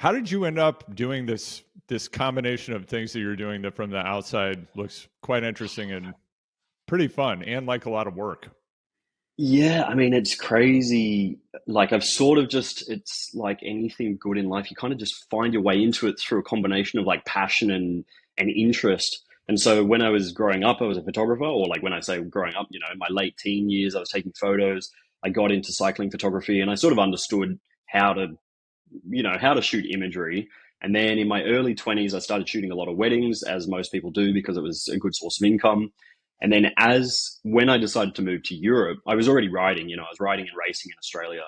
How did you end up doing this combination of things that you're doing that from the outside looks quite interesting and pretty fun and like a lot of work? Yeah, I mean, it's crazy. Like, I've sort of just, it's like anything good in life, you kind of just find your way into it through a combination of like passion and interest. And so when I was growing up, I was a photographer, or like when I say growing up, in my late teen years, I was taking photos. I got into cycling photography and I sort of understood how to, how to shoot imagery. And then in my early 20s, I started shooting a lot of weddings, as most people do, because it was a good source of income. And then as when I decided to move to Europe, I was already riding, I was riding and racing in Australia.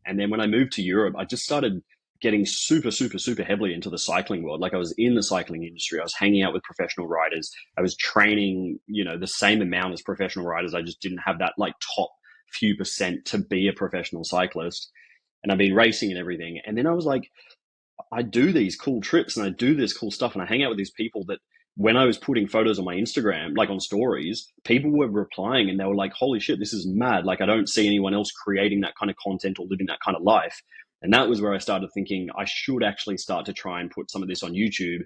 And then when I moved to Europe, I just started getting super, super, super heavily into the cycling world. Like, I was in the cycling industry. I was hanging out with professional riders. I was training, the same amount as professional riders. I just didn't have that like top few percent to be a professional cyclist. And I've been racing and everything. And then I was like, I do these cool trips and I do this cool stuff and I hang out with these people that when I was putting photos on my Instagram, like on stories, people were replying and they were like, holy shit, this is mad. Like, I don't see anyone else creating that kind of content or living that kind of life. And that was where I started thinking I should actually start to try and put some of this on YouTube.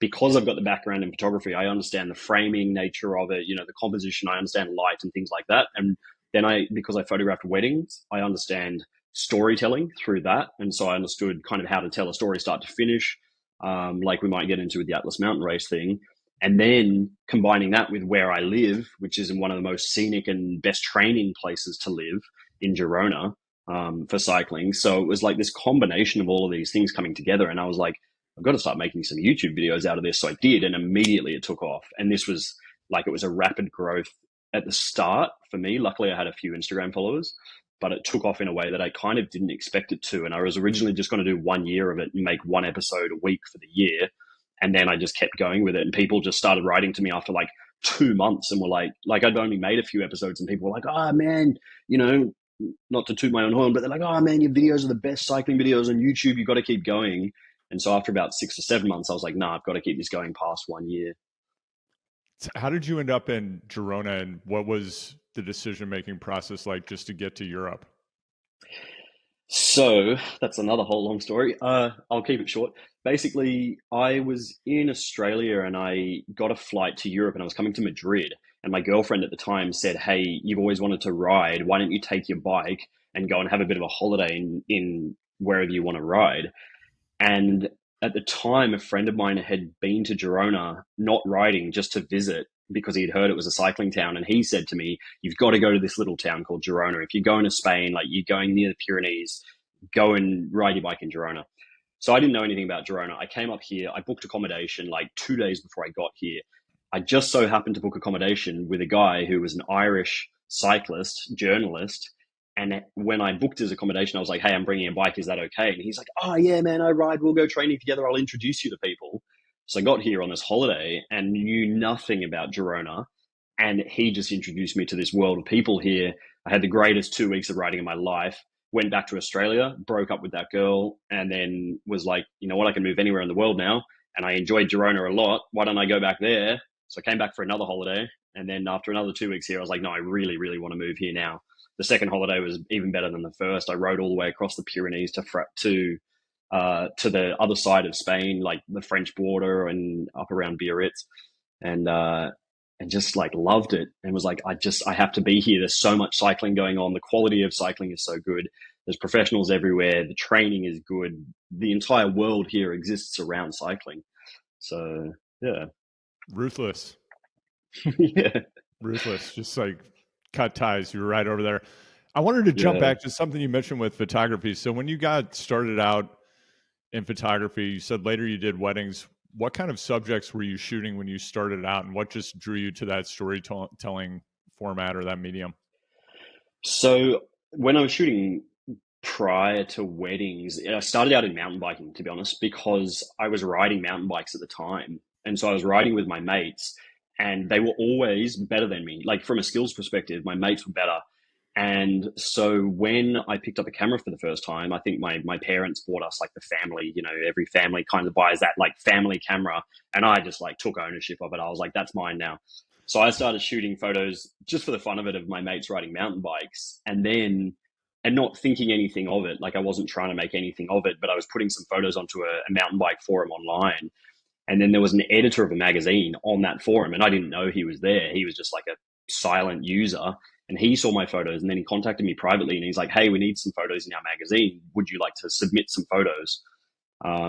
Because I've got the background in photography, I understand the framing nature of it, the composition, I understand light and things like that. And then because I photographed weddings, I understand storytelling through that. And so I understood kind of how to tell a story start to finish, like we might get into with the Atlas Mountain Race thing. And then combining that with where I live, which is in one of the most scenic and best training places to live in Girona, for cycling. So it was like this combination of all of these things coming together. And I was like, I've got to start making some YouTube videos out of this. So I did. And immediately it took off. And this was like, it was a rapid growth at the start for me. Luckily, I had a few Instagram followers, but it took off in a way that I kind of didn't expect it to. And I was originally just going to do 1 year of it and make one episode a week for the year. And then I just kept going with it. And people just started writing to me after like 2 months and were like I'd only made a few episodes and people were like, oh man, not to toot my own horn, but they're like, oh man, your videos are the best cycling videos on YouTube. You've got to keep going. And so after about 6 or 7 months, I was like, nah, I've got to keep this going past 1 year. How did you end up in Girona, and what was the decision making process like just to get to Europe? So that's another whole long story. I'll keep it short. Basically, I was in Australia and I got a flight to Europe and I was coming to Madrid. And my girlfriend at the time said, hey, you've always wanted to ride. Why don't you take your bike and go and have a bit of a holiday in wherever you want to ride? And at the time, a friend of mine had been to Girona, not riding, just to visit because he'd heard it was a cycling town. And he said to me, you've got to go to this little town called Girona. If you're going to Spain, like you're going near the Pyrenees, go and ride your bike in Girona. So I didn't know anything about Girona. I came up here, I booked accommodation like 2 days before I got here. I just so happened to book accommodation with a guy who was an Irish cyclist, journalist, and when I booked his accommodation, I was like, hey, I'm bringing a bike. Is that okay? And he's like, oh, yeah, man, I ride. We'll go training together. I'll introduce you to people. So I got here on this holiday and knew nothing about Girona. And he just introduced me to this world of people here. I had the greatest 2 weeks of riding in my life. Went back to Australia, broke up with that girl, and then was like, you know what? I can move anywhere in the world now. And I enjoyed Girona a lot. Why don't I go back there? So I came back for another holiday. And then after another 2 weeks here, I was like, no, I really, really want to move here now. The second holiday was even better than the first. I rode all the way across the Pyrenees to the other side of Spain, like the French border and up around Biarritz, and just like loved it and was like, I have to be here. There's so much cycling going on. The quality of cycling is so good. There's professionals everywhere. The training is good. The entire world here exists around cycling. So yeah, Ruthless. yeah, Ruthless. Just like cut ties. You were right over there. I wanted to jump yeah. back to something you mentioned with photography. So when you got started out in photography, you said later you did weddings. What kind of subjects were you shooting when you started out, and what just drew you to that storytelling format or that medium? So when I was shooting prior to weddings, I started out in mountain biking, to be honest, because I was riding mountain bikes at the time. And so I was riding with my mates, and they were always better than me. Like, from a skills perspective, my mates were better. And so when I picked up a camera for the first time, I think my parents bought us like the family, every family kind of buys that like family camera. And I just like took ownership of it. I was like, that's mine now. So I started shooting photos just for the fun of it of my mates riding mountain bikes. And then and not thinking anything of it. Like I wasn't trying to make anything of it, but I was putting some photos onto a mountain bike forum online. And then there was an editor of a magazine on that forum, and I didn't know he was there. He was just like a silent user, and he saw my photos, and then he contacted me privately, and he's like, "Hey, we need some photos in our magazine. Would you like to submit some photos?"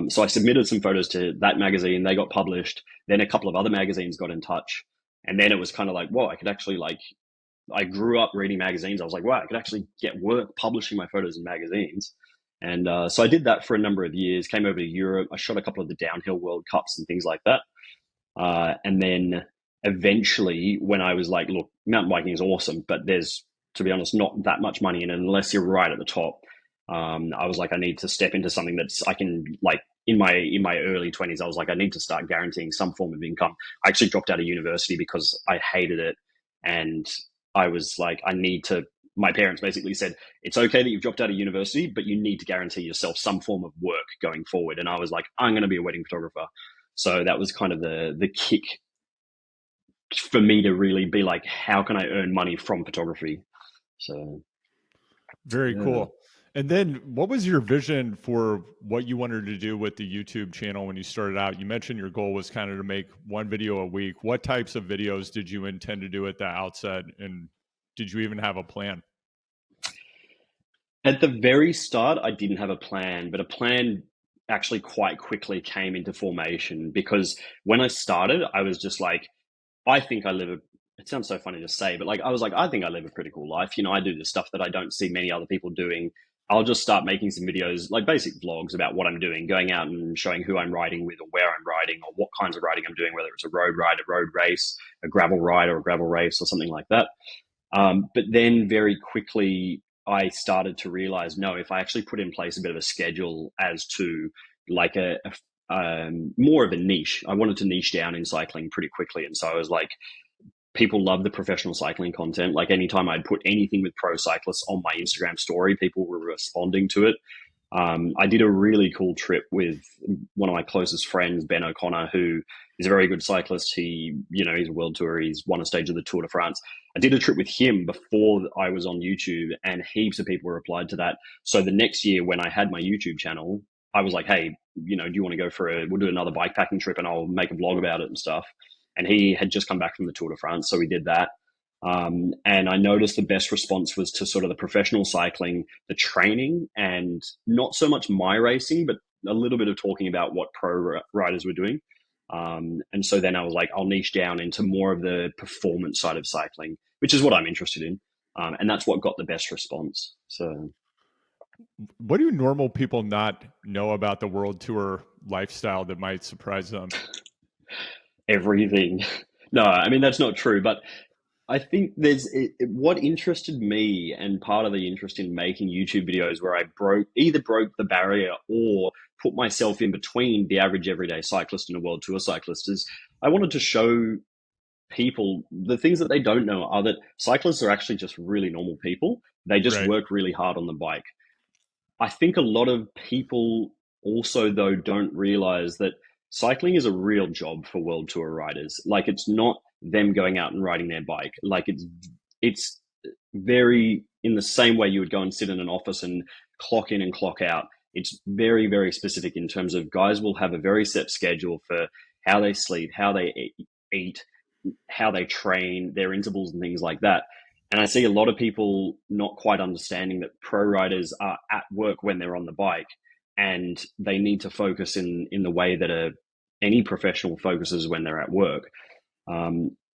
So I submitted some photos to that magazine. They got published. Then a couple of other magazines got in touch, and then it was kind of like, "Whoa, I could actually like." I grew up reading magazines. I was like, "Wow, I could actually get work publishing my photos in magazines." And so I did that for a number of years, came over to Europe. I shot a couple of the downhill World Cups and things like that. And then eventually, when I was like, look, mountain biking is awesome, but there's, to be honest, not that much money in it unless you're right at the top. I was like, I need to step into something that's I can like in my early 20s. I was like, I need to start guaranteeing some form of income. I actually dropped out of university because I hated it, and I was like, I need to. My parents basically said, it's okay that you've dropped out of university, but you need to guarantee yourself some form of work going forward. And I was like, I'm going to be a wedding photographer. So that was kind of the kick for me to really be like, how can I earn money from photography? So, Very yeah. cool. And then what was your vision for what you wanted to do with the YouTube channel when you started out? You mentioned your goal was kind of to make one video a week. What types of videos did you intend to do at the outset? And did you even have a plan? At the very start, I didn't have a plan, but a plan actually quite quickly came into formation because when I started, I was just like, I think I live a, it sounds so funny to say, but like, I was like, I think I live a pretty cool life. You know, I do the stuff that I don't see many other people doing. I'll just start making some videos, like basic vlogs about what I'm doing, going out and showing who I'm riding with or where I'm riding or what kinds of riding I'm doing, whether it's a road ride, a road race, a gravel ride or a gravel race or something like that. But then very quickly, I started to realize, no, if I actually put in place a bit of a schedule as to like more of a niche, I wanted to niche down in cycling pretty quickly. And so I was like, people love the professional cycling content. Like anytime I'd put anything with pro cyclists on my Instagram story, people were responding to it. I did a really cool trip with one of my closest friends, Ben O'Connor, who is a very good cyclist. He's a world tour. He's won a stage of the Tour de France. I did a trip with him before I was on YouTube, and heaps of people replied to that. So the next year, when I had my YouTube channel, I was like, "Hey, do you want to go we'll do another bikepacking trip, and I'll make a vlog about it and stuff." And he had just come back from the Tour de France, so we did that. And I noticed the best response was to sort of the professional cycling, the training, and not so much my racing, but a little bit of talking about what pro riders were doing. And so then I was like, I'll niche down into more of the performance side of cycling, which is what I'm interested in. And that's what got the best response. So, What do normal people not know about the world tour lifestyle that might surprise them? everything. No, I mean, that's not true. But I think what interested me and part of the interest in making YouTube videos where I either broke the barrier or put myself in between the average everyday cyclist and a world tour cyclist is I wanted to show people the things that they don't know are that cyclists are actually just really normal people. They just Right. work really hard on the bike. I think a lot of people also, though, don't realize that cycling is a real job for world tour riders. Like, it's not them going out and riding their bike. Like, it's very in the same way you would go and sit in an office and clock in and clock out. It's very, very specific in terms of guys will have a very set schedule for how they sleep, how they eat, how they train, their intervals, and things like that. And I see a lot of people not quite understanding that pro riders are at work when they're on the bike, and they need to focus in the way that any professional focuses when they're at work.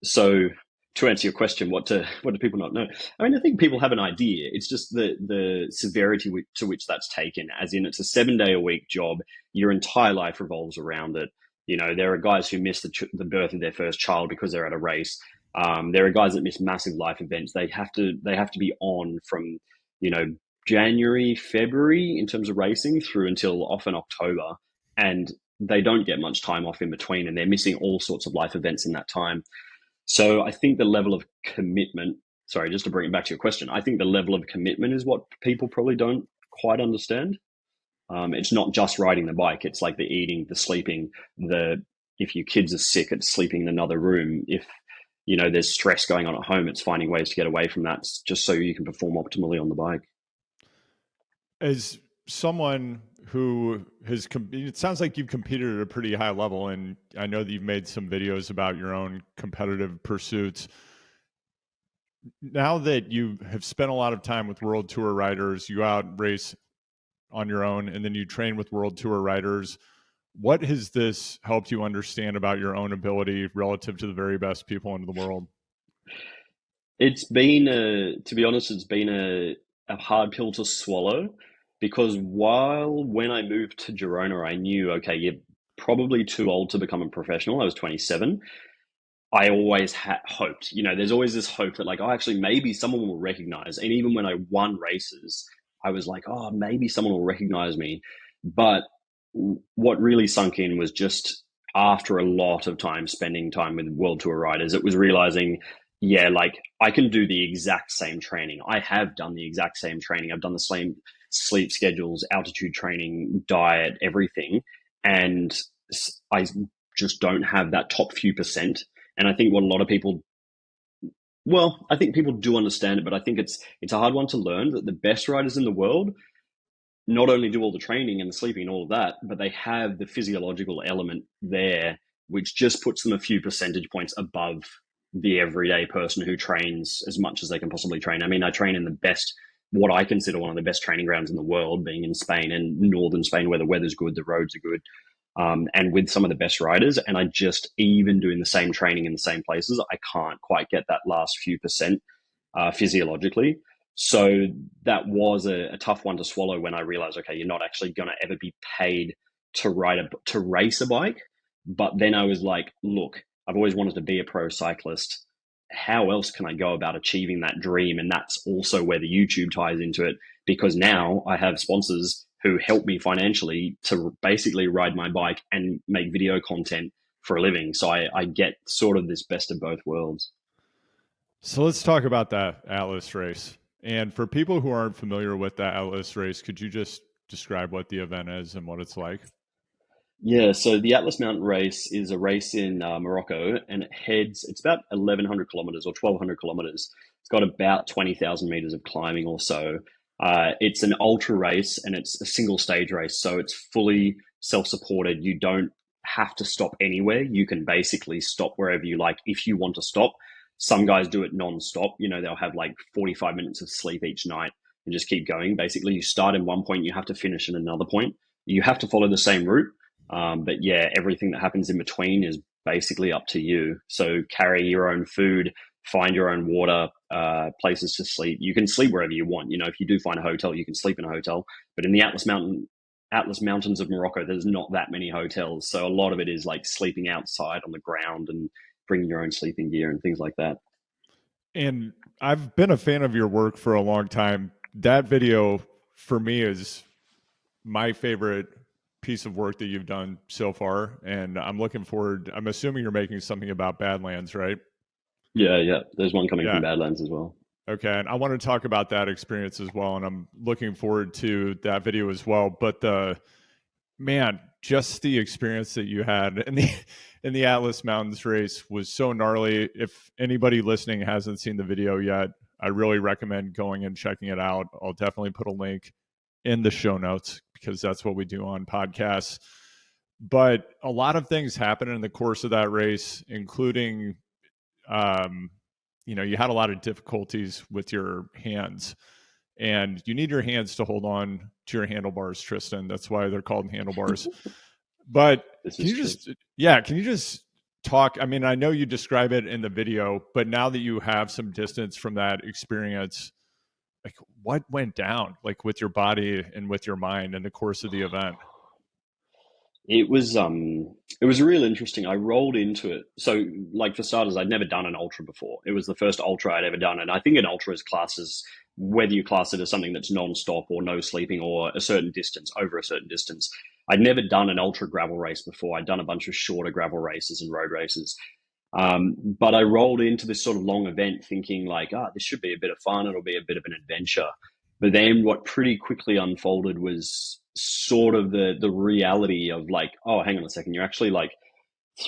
So to answer your question, what do people not know? I mean, I think people have an idea. It's just the severity to which that's taken, as in it's a 7 day a week job. Your entire life revolves around it. There are guys who miss the birth of their first child because they're at a race. There are guys that miss massive life events. They have to be on from, January, February in terms of racing through until often October. And they don't get much time off in between, and they're missing all sorts of life events in that time. So I think the level of commitment, sorry, just to bring it back to your question, I think the level of commitment is what people probably don't quite understand. It's not just riding the bike. It's like the eating, the sleeping, if your kids are sick, it's sleeping in another room. If, there's stress going on at home, it's finding ways to get away from that just so you can perform optimally on the bike. As someone who it sounds like you've competed at a pretty high level, and I know that you've made some videos about your own competitive pursuits. Now that you have spent a lot of time with World Tour riders, you out race on your own, and then you train with World Tour riders. What has this helped you understand about your own ability relative to the very best people in the world? It's been to be honest, it's been a hard pill to swallow because while when I moved to Girona, I knew, okay, you're probably too old to become a professional. I was 27. I always had hoped, there's always this hope that like, oh, actually, maybe someone will recognize. And even when I won races, I was like, oh, maybe someone will recognize me. But what really sunk in was just after a lot of time spending time with World Tour riders, it was realizing, yeah, like I can do the exact same training. I have done the exact same training. I've done the same sleep schedules, altitude training, diet, everything. And I just don't have that top few percent. And I think what a lot of people, well, I think people do understand it, but I think it's a hard one to learn that the best riders in the world not only do all the training and the sleeping and all of that, but they have the physiological element there, which just puts them a few percentage points above the everyday person who trains as much as they can possibly train. I mean, I train in the best, what I consider one of the best training grounds in the world, being in Spain and northern Spain, where the weather's good, the roads are good, and with some of the best riders. And I just, even doing the same training in the same places, I can't quite get that last few percent physiologically. So that was a tough one to swallow when I realized, okay, you're not actually going to ever be paid to race a bike. But then I was like, look, I've always wanted to be a pro cyclist. How else can I go about achieving that dream? And that's also where the YouTube ties into it, because now I have sponsors who help me financially to basically ride my bike and make video content for a living. So I get sort of this best of both worlds. So let's talk about that Atlas race. And for people who aren't familiar with that Atlas race, could you just describe what the event is and what it's like? Yeah, so the Atlas Mountain Race is a race in Morocco, and it's about 1,100 kilometers or 1,200 kilometers. It's got about 20,000 meters of climbing or so. It's an ultra race and it's a single stage race, so it's fully self-supported. You don't have to stop anywhere. You can basically stop wherever you like if you want to stop. Some guys do it non-stop. They'll have like 45 minutes of sleep each night and just keep going. Basically, you start in one point, you have to finish in another point. You have to follow the same route, but yeah, everything that happens in between is basically up to you. So carry your own food, find your own water, places to sleep. You can sleep wherever you want. If you do find a hotel, you can sleep in a hotel. But in the Atlas Mountains of Morocco, there's not that many hotels. So a lot of it is like sleeping outside on the ground and bringing your own sleeping gear and things like that. And I've been a fan of your work for a long time. That video for me is my favorite piece of work that you've done so far. And I'm looking forward. I'm assuming you're making something about Badlands, right? Yeah, yeah. There's one coming from Yeah. Badlands as well. Okay. And I want to talk about that experience as well. And I'm looking forward to that video as well. But man, just the experience that you had in the Atlas Mountains race was so gnarly. If anybody listening hasn't seen the video yet, I really recommend going and checking it out. I'll definitely put a link in the show notes because that's what we do on podcasts. But a lot of things happened in the course of that race, including, you had a lot of difficulties with your hands, and you need your hands to hold on to your handlebars, Tristan. That's why they're called handlebars. But This can is you true. just, can you just talk? I mean, I know you describe it in the video, but now that you have some distance from that experience, like what went down, like with your body and with your mind in the course of the event? It was real interesting. I rolled into it. So like for starters, I'd never done an ultra before. It was the first ultra I'd ever done. And I think an ultra is classed as whether you class it as something that's non-stop or no sleeping or a certain distance, over a certain distance. I'd never done an ultra gravel race before. I'd done a bunch of shorter gravel races and road races. But I rolled into this sort of long event thinking like, this should be a bit of fun. It'll be a bit of an adventure. But then what pretty quickly unfolded was sort of the reality of like, oh, hang on a second, you're actually like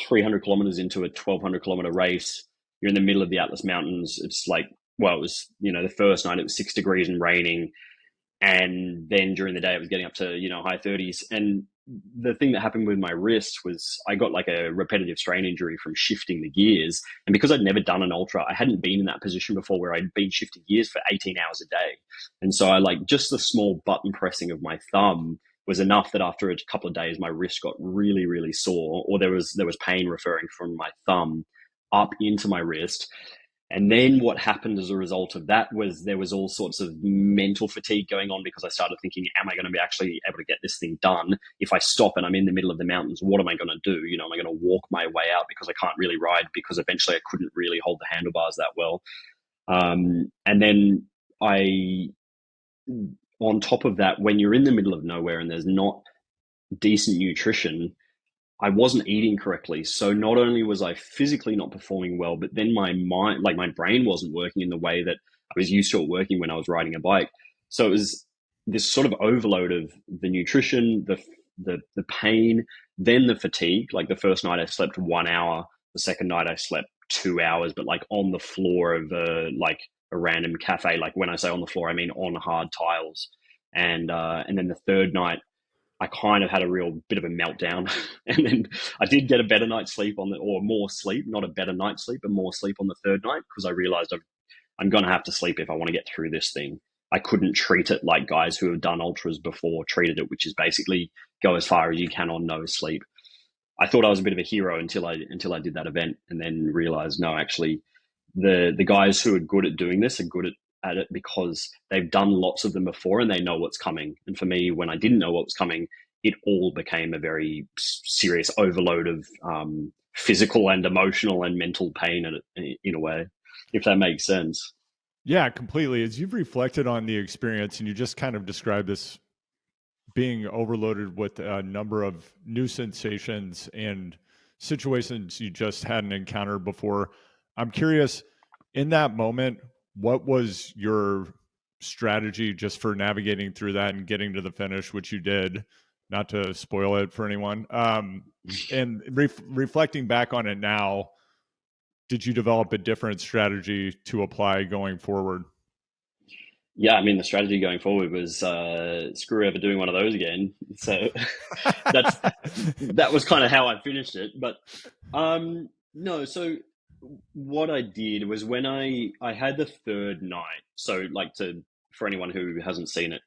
300 kilometers into a 1,200 kilometer race. You're in the middle of the Atlas Mountains. It's like, well, it was, the first night it was 6 degrees and raining. And then during the day, it was getting up to, high 30s. And the thing that happened with my wrist was I got like a repetitive strain injury from shifting the gears. And because I'd never done an ultra, I hadn't been in that position before where I'd been shifting gears for 18 hours a day. And so I like just the small button pressing of my thumb was enough that after a couple of days, my wrist got really, really sore, or there was pain referring from my thumb up into my wrist. And then what happened as a result of that was there was all sorts of mental fatigue going on, because I started thinking, am I going to be actually able to get this thing done? If I stop and I'm in the middle of the mountains, what am I going to do? Am I going to walk my way out because I can't really ride, because eventually I couldn't really hold the handlebars that well. And then on top of that, when you're in the middle of nowhere and there's not decent nutrition, I wasn't eating correctly. So not only was I physically not performing well, but then my mind, like my brain wasn't working in the way that I was used to it working when I was riding a bike. So it was this sort of overload of the nutrition, the pain, then the fatigue. Like the first night I slept 1 hour, the second night I slept 2 hours, but like on the floor of a random cafe. Like when I say on the floor, I mean on hard tiles. And then the third night I kind of had a real bit of a meltdown. And then I did get a better night's sleep or more sleep, not a better night's sleep, but more sleep on the third night, because I realized I'm going to have to sleep if I want to get through this thing. I couldn't treat it like guys who have done ultras before treated it, which is basically go as far as you can on no sleep. I thought I was a bit of a hero until I did that event, and then realized, no, actually, the guys who are good at doing this are good at it because they've done lots of them before and they know what's coming. And for me, when I didn't know what was coming, it all became a very serious overload of physical and emotional and mental pain in a way, if that makes sense. Yeah, completely. As you've reflected on the experience and you just kind of described this being overloaded with a number of new sensations and situations you just hadn't encountered before, I'm curious, in that moment, what was your strategy just for navigating through that and getting to the finish, which you did, not to spoil it for anyone. And reflecting back on it now, did you develop a different strategy to apply going forward? Yeah, I mean, the strategy going forward was screw ever doing one of those again. So that's that was kind of how I finished it. But no, so what I did was when I had the third night. So like for anyone who hasn't seen it,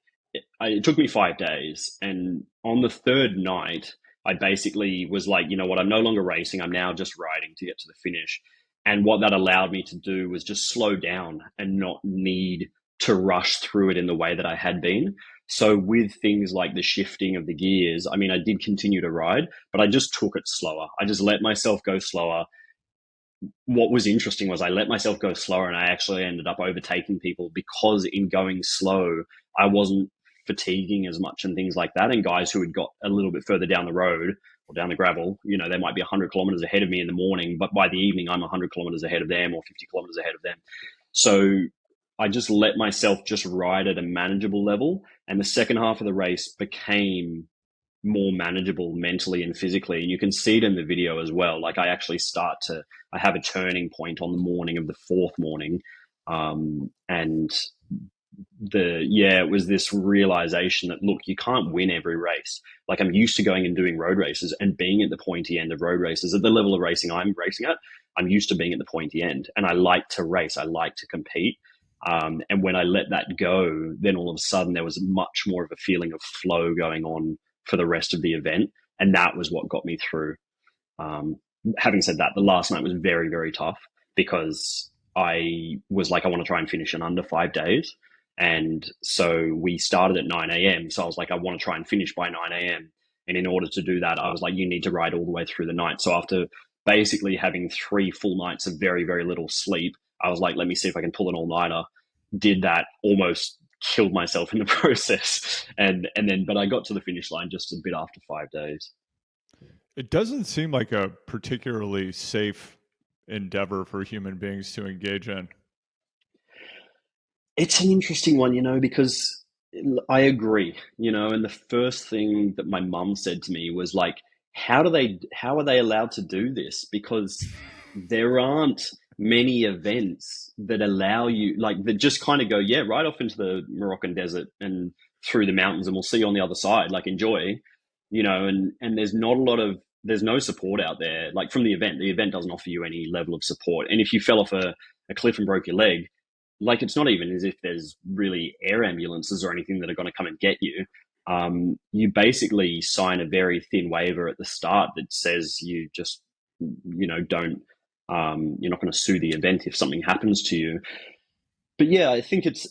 it took me 5 days, and on the third night, I basically was like, you know what, I'm no longer racing. I'm now just riding to get to the finish. And what that allowed me to do was just slow down and not need to rush through it in the way that I had been. So with things like the shifting of the gears, I mean, I did continue to ride, but I just took it slower. I just let myself go slower. What was interesting was I let myself go slower, and I actually ended up overtaking people, because in going slow, I wasn't fatiguing as much and things like that. And guys who had got a little bit further down the road or down the gravel, they might be 100 kilometers ahead of me in the morning, but by the evening, I'm 100 kilometers ahead of them or 50 kilometers ahead of them. So I just let myself just ride at a manageable level. And the second half of the race became more manageable mentally and physically. And you can see it in the video as well. Like I have a turning point on the morning of the fourth morning. And it was this realization that, look, you can't win every race. Like I'm used to going and doing road races and being at the pointy end of road races. At the level of racing I'm racing at, I'm used to being at the pointy end, and I like to race. I like to compete. And when I let that go, then all of a sudden there was much more of a feeling of flow going on for the rest of the event. And that was what got me through. Having said that, the last night was very, very tough, because I was like, I want to try and finish in under 5 days. And so we started at 9 a.m. So I was like, I want to try and finish by 9 a.m. And in order to do that, I was like, you need to ride all the way through the night. So after basically having 3 full nights of very, very little sleep, I was like, let me see if I can pull an all-nighter. Did that, almost killed myself in the process. But I got to the finish line just a bit after 5 days. It doesn't seem like a particularly safe endeavor for human beings to engage in. It's an interesting one, because I agree, and the first thing that my mum said to me was like, how are they allowed to do this? Because there aren't, many events that allow you, like, that just kind of go, yeah, right off into the Moroccan desert and through the mountains, and we'll see you on the other side. Like, enjoy, and there's not a lot of, there's no support out there. Like, from the event, doesn't offer you any level of support. And if you fell off a cliff and broke your leg, like, it's not even as if there's really air ambulances or anything that are going to come and get you. You basically sign a very thin waiver at the start that says you just, don't, you're not going to sue the event if something happens to you. But yeah, I think it's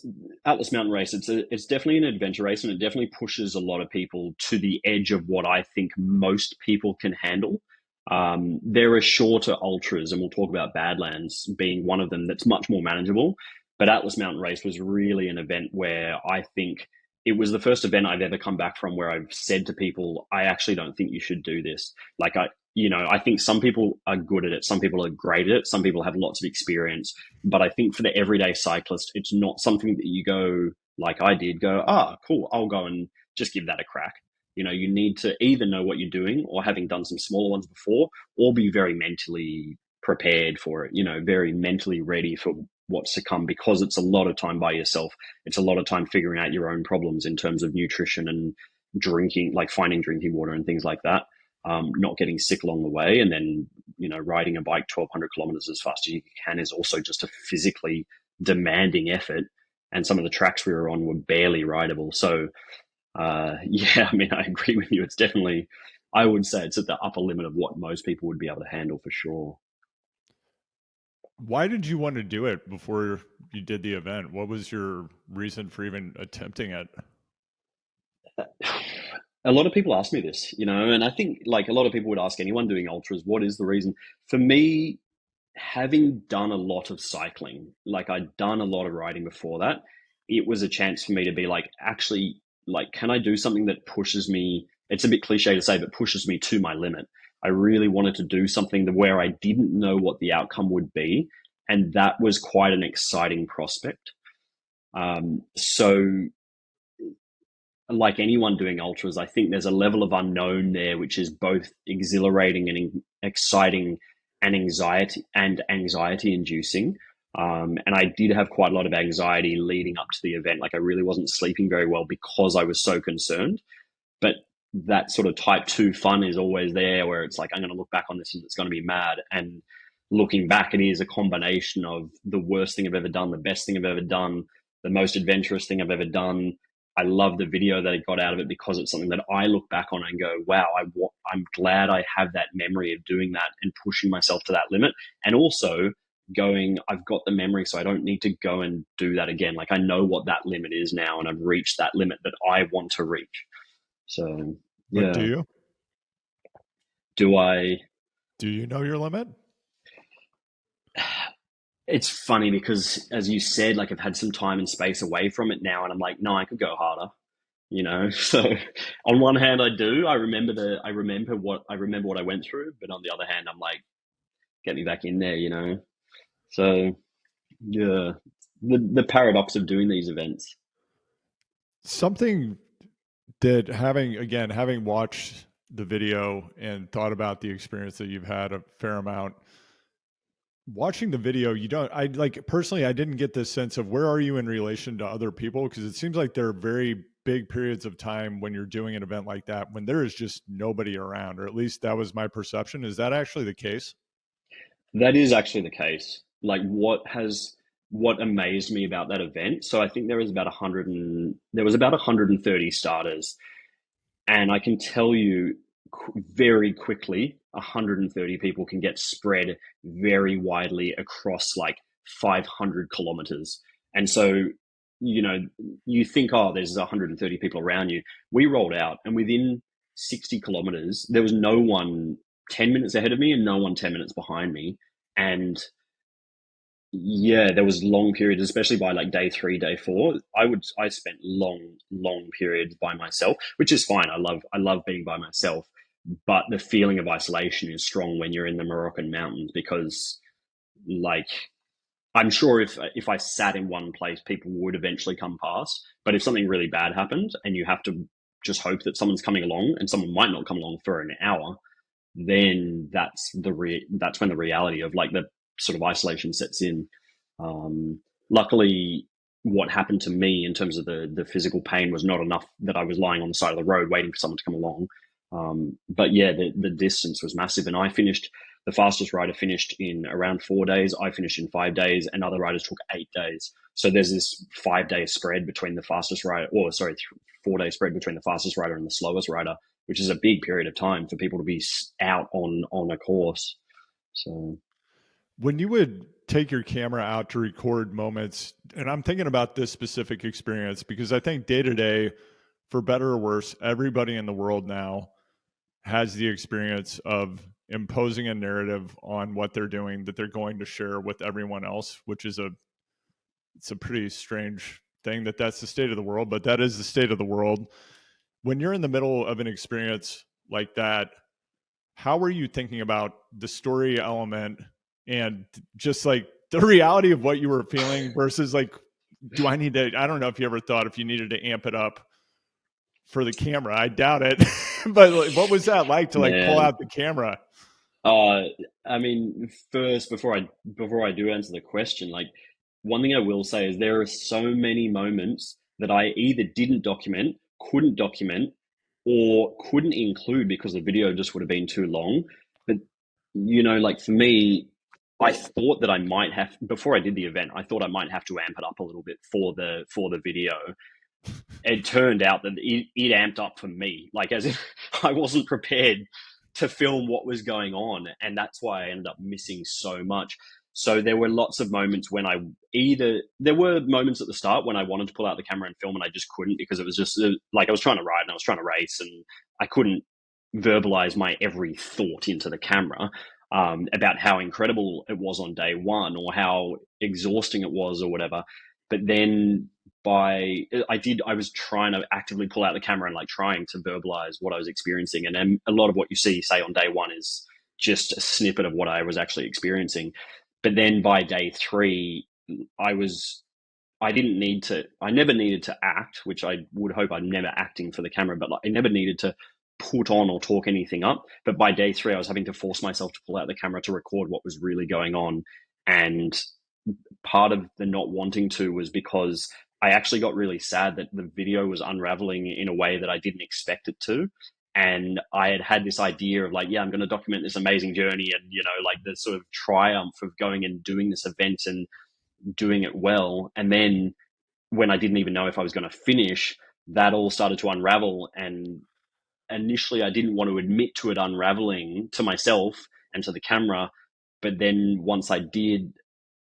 Atlas Mountain Race. It's definitely an adventure race, and it definitely pushes a lot of people to the edge of what I think most people can handle. There are shorter ultras, and we'll talk about Badlands being one of them that's much more manageable. But Atlas Mountain Race was really an event where I think it was the first event I've ever come back from where I've said to people, I actually don't think you should do this. Like, I think some people are good at it. Some people are great at it. Some people have lots of experience. But I think for the everyday cyclist, it's not something that you go, like I did, go, cool, I'll go and just give that a crack. You need to either know what you're doing, or having done some smaller ones before, or be very mentally prepared for it, very mentally ready for what's to come, because it's a lot of time by yourself. It's a lot of time figuring out your own problems in terms of nutrition and drinking, like finding drinking water and things like that. Not getting sick along the way. And then, riding a bike 1,200 kilometers as fast as you can is also just a physically demanding effort. And some of the tracks we were on were barely rideable. So, yeah, I mean, I agree with you. It's definitely, I would say it's at the upper limit of what most people would be able to handle, for sure. Why did you want to do it before you did the event? What was your reason for even attempting it? A lot of people ask me this, and I think, like, a lot of people would ask anyone doing ultras, what is the reason? For me, having done a lot of cycling, like, I'd done a lot of riding before that, it was a chance for me to be like, actually, like, can I do something that pushes me? It's a bit cliche to say, but pushes me to my limit. I really wanted to do something where I didn't know what the outcome would be. And that was quite an exciting prospect. So, like anyone doing ultras, I think there's a level of unknown there, which is both exhilarating and exciting, and anxiety inducing. And I did have quite a lot of anxiety leading up to the event. Like, I really wasn't sleeping very well because I was so concerned. But that sort of type 2 fun is always there, where it's like, I'm going to look back on this and it's going to be mad. And looking back, it is a combination of the worst thing I've ever done, the best thing I've ever done, the most adventurous thing I've ever done. I love the video that I got out of it, because it's something that I look back on and go, wow, I'm glad I have that memory of doing that and pushing myself to that limit. And also going, I've got the memory, so I don't need to go and do that again. Like, I know what that limit is now, and I've reached that limit that I want to reach. So, But do yeah. you? Do I? Do you know your limit? It's funny because, as you said, like, I've had some time and space away from it now, and I'm like, no, I could go harder. So, on one hand, I do. I remember what I went through, but on the other hand, I'm like, get me back in there. So, yeah, the paradox of doing these events. Something that having watched the video and thought about the experience that you've had a fair amount, watching the video, I like, personally, I didn't get this sense of where are you in relation to other people, because it seems like there are very big periods of time when you're doing an event like that when there is just nobody around, or at least that was my perception. Is that actually the case? That is actually the case. Like, what amazed me about that event. So I think there was about 130 starters, and I can tell you, very quickly, 130 people can get spread very widely across like 500 kilometers. And so, you think, oh, there's 130 people around you. We rolled out, and within 60 kilometers, there was no one 10 minutes ahead of me and no one 10 minutes behind me. And yeah, there was long periods, especially by like day 3, day 4. I spent long periods by myself, which is fine. I love being by myself, but the feeling of isolation is strong when you're in the Moroccan mountains, because, like, I'm sure if I sat in one place, people would eventually come past. But if something really bad happened and you have to just hope that someone's coming along, and someone might not come along for an hour, then that's when the reality of, like, sort of isolation sets in. Luckily, what happened to me in terms of the physical pain was not enough that I was lying on the side of the road waiting for someone to come along. But yeah, the distance was massive, and I finished. The fastest rider finished in around 4 days. I finished in 5 days, and other riders took 8 days. So there's this 5 day spread between the fastest rider, or sorry, 4 day spread between the fastest rider and the slowest rider, which is a big period of time for people to be out on a course. So When you would take your camera out to record moments, and I'm thinking about this specific experience because I think day to day, for better or worse, everybody in the world now has the experience of imposing a narrative on what they're doing that they're going to share with everyone else, which is it's a pretty strange thing that that's the state of the world, but that is the state of the world. When you're in the middle of an experience like that, how are you thinking about the story element and just like the reality of what you were feeling versus like, do I need to, I don't know if you ever thought if you needed to amp it up for the camera. I doubt it. But like, what was that like to like pull man, out the camera? uh, I mean, first before I do answer the question, like one thing I will say is there are so many moments that I either didn't document, couldn't document, or couldn't include because the video just would have been too long. But like for me, I thought that I might have before I did the event, I thought I might have to amp it up a little bit for the video. It turned out that it amped up for me, like as if I wasn't prepared to film what was going on, and that's why I ended up missing so much. So there were lots of moments when there were moments at the start when I wanted to pull out the camera and film, and I just couldn't because it was just like I was trying to ride and I was trying to race, and I couldn't verbalize my every thought into the camera. About how incredible it was on day one or how exhausting it was or whatever. But then I was trying to actively pull out the camera and like trying to verbalize what I was experiencing. And then a lot of what you see, say on day one, is just a snippet of what I was actually experiencing. But then by day three, I was I never needed to act, which I would hope I'm never acting for the camera, but like, I never needed to put on or talk anything up. But by day three, I was having to force myself to pull out the camera to record what was really going on. And part of the not wanting to was because I actually got really sad that the video was unraveling in a way that I didn't expect it to. And I had this idea of like, yeah, I'm going to document this amazing journey and, like the sort of triumph of going and doing this event and doing it well. And then when I didn't even know if I was going to finish, that all started to unravel. And initially, I didn't want to admit to it unraveling to myself and to the camera. But then once I did,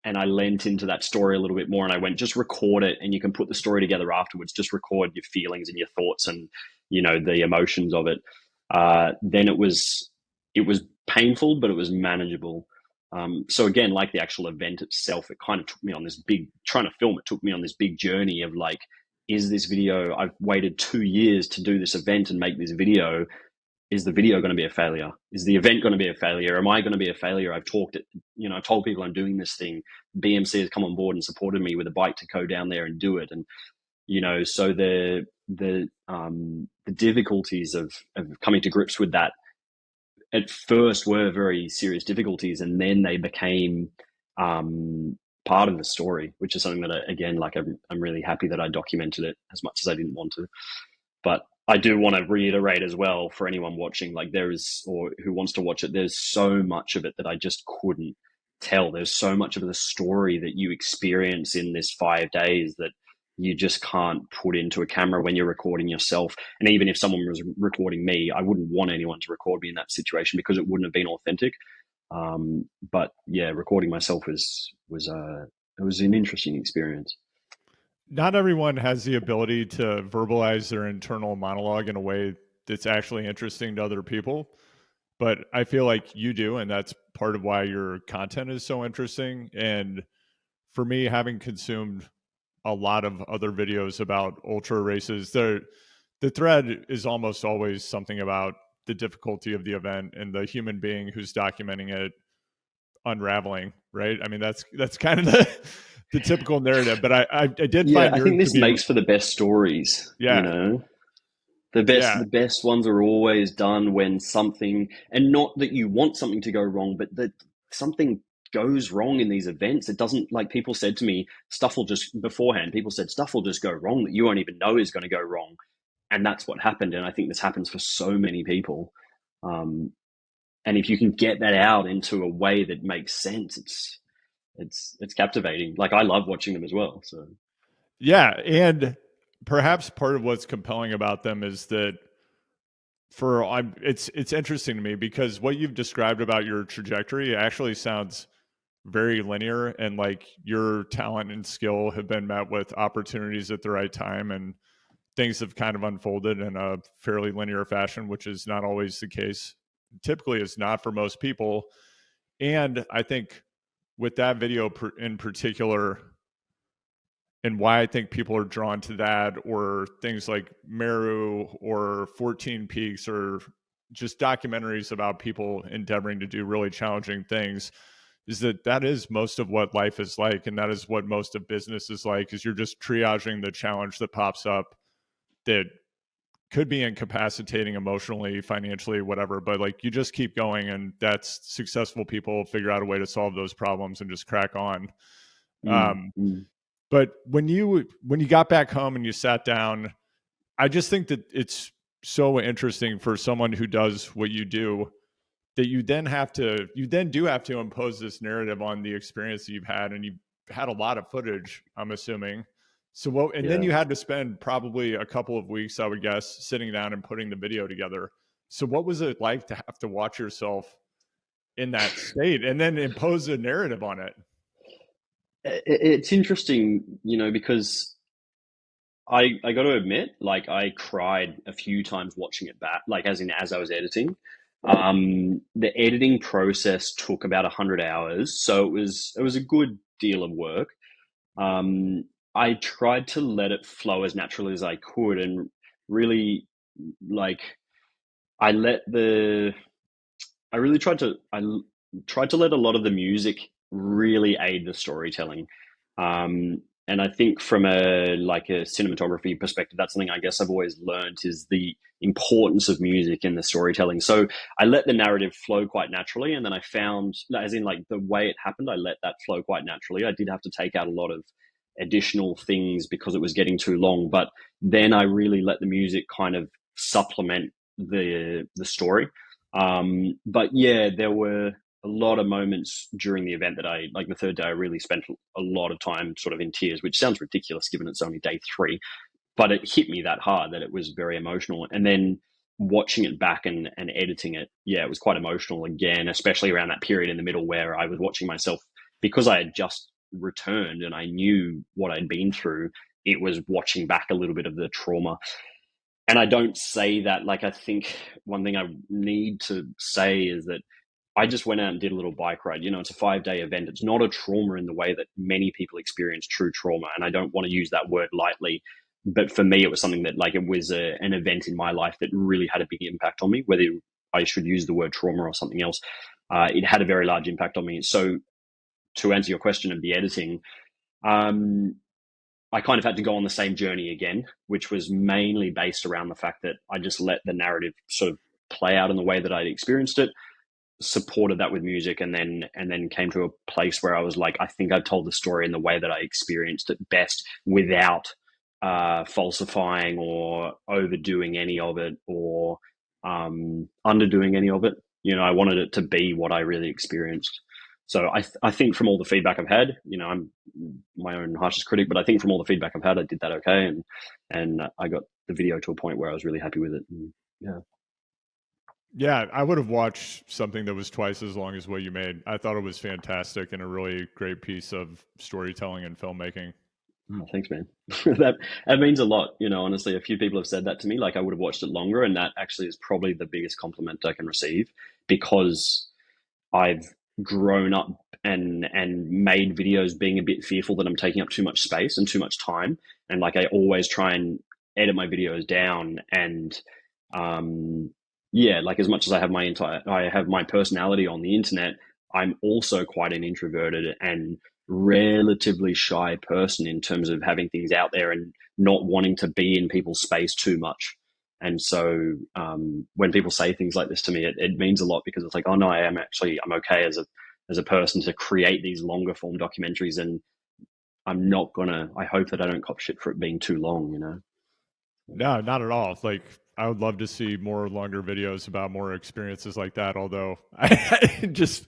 and I lent into that story a little bit more and I went, just record it and you can put the story together afterwards. Just record your feelings and your thoughts and, the emotions of it. Then it was painful, but it was manageable. So again, like the actual event itself, it kind of took me on this trying to film it took me on this big journey of like, is this video, I've waited 2 years to do this event and make this video. Is the video going to be a failure? Is the event going to be a failure? Am I going to be a failure? I've told people I'm doing this thing. BMC has come on board and supported me with a bike to go down there and do it. And, so the difficulties of coming to grips with that at first were very serious difficulties. And then they became, part of the story, which is something that again, like I'm really happy that I documented it as much as I didn't want to. But I do want to reiterate as well for anyone watching, like or who wants to watch it, there's so much of it that I just couldn't tell. There's so much of the story that you experience in this 5 days that you just can't put into a camera when you're recording yourself. And even if someone was recording me, I wouldn't want anyone to record me in that situation because it wouldn't have been authentic. But yeah, recording myself was an interesting experience. Not everyone has the ability to verbalize their internal monologue in a way that's actually interesting to other people. But I feel like you do, and that's part of why your content is so interesting. And for me, having consumed a lot of other videos about ultra races, the thread is almost always something about the difficulty of the event and the human being who's documenting it unraveling, right? I mean, that's kind of the typical narrative. But I did Yeah, find I yours think to this be, makes for the best stories, yeah, yeah, the best ones are always done when something, and not that you want something to go wrong, but that something goes wrong in these events. It doesn't, like, people said to me, stuff will just beforehand, people said stuff will just go wrong that you won't even know is going to go wrong. And that's what happened. And I think this happens for so many people. Um, and if you can get that out into a way that makes sense, it's captivating. Like, I love watching them as well. So Yeah, and perhaps part of what's compelling about them is that it's interesting to me because what you've described about your trajectory actually sounds very linear, and like your talent and skill have been met with opportunities at the right time, and things have kind of unfolded in a fairly linear fashion, which is not always the case. Typically, it's not for most people. And I think with that video in particular, and why I think people are drawn to that, or things like Meru or 14 Peaks, or just documentaries about people endeavoring to do really challenging things, is that is most of what life is like. And that is what most of business is like, is you're just triaging the challenge that pops up that could be incapacitating emotionally, financially, whatever, but like you just keep going, and that's successful people figure out a way to solve those problems and just crack on. mm, mm. But when you got back home and you sat down, I just think that it's so interesting for someone who does what you do, that you then do have to impose this narrative on the experience that you've had, and you've had a lot of footage, I'm assuming. So then Yeah. you had to spend probably a couple of weeks, I would guess, sitting down and putting the video together. So what was it like to have to watch yourself in that state and then impose a narrative on it? It's interesting, because I got to admit, like, I cried a few times watching it back, like, as I was editing. The editing process took about 100 hours, so it was a good deal of work. Um, I tried to let it flow as naturally as I could, and really, like, I let the I really tried to let a lot of the music really aid the storytelling. And I think from a cinematography perspective, that's something I guess I've always learned, is the importance of music in the storytelling. So I let the narrative flow quite naturally, and then I found, as in, like, the way it happened, I let that flow quite naturally. I did have to take out a lot of additional things because it was getting too long, but then I really let the music kind of supplement the story. But yeah, there were a lot of moments during the event that like the third day, I really spent a lot of time sort of in tears, which sounds ridiculous given it's only day 3, but it hit me that hard that it was very emotional. And then watching it back and editing it, yeah, it was quite emotional again, especially around that period in the middle where I was watching myself, because I had just returned and I knew what I'd been through. It was watching back a little bit of the trauma. And I don't say that, like, I think one thing I need to say is that I just went out and did a little bike ride. It's a 5-day event. It's not a trauma in the way that many people experience true trauma. And I don't want to use that word lightly. But for me, it was something that, like, it was an event in my life that really had a big impact on me, whether I should use the word trauma or something else. It had a very large impact on me. So to answer your question of the editing, um, I kind of had to go on the same journey again, which was mainly based around the fact that I just let the narrative sort of play out in the way that I'd experienced it, supported that with music, and then came to a place where I was like, I think I've told the story in the way that I experienced it best, without falsifying or overdoing any of it, or underdoing any of it. I wanted it to be what I really experienced. So I think from all the feedback I've had, I'm my own harshest critic, but I think from all the feedback I've had, I did that okay, and I got the video to a point where I was really happy with it. And yeah. Yeah, I would have watched something that was twice as long as what you made. I thought it was fantastic and a really great piece of storytelling and filmmaking. Oh, thanks, man. That means a lot. Honestly, a few people have said that to me. Like, I would have watched it longer, and that actually is probably the biggest compliment I can receive, because I've grown up and made videos being a bit fearful that I'm taking up too much space and too much time. And, like, I always try and edit my videos down. And yeah, like, as much as I have my personality on the internet, I'm also quite an introverted and relatively shy person in terms of having things out there and not wanting to be in people's space too much. And so when people say things like this to me, it means a lot, because it's like, oh no, I'm okay as a person to create these longer form documentaries. And I hope that I don't cop shit for it being too long, you know? No, not at all. Like, I would love to see more longer videos about more experiences like that. Although I just,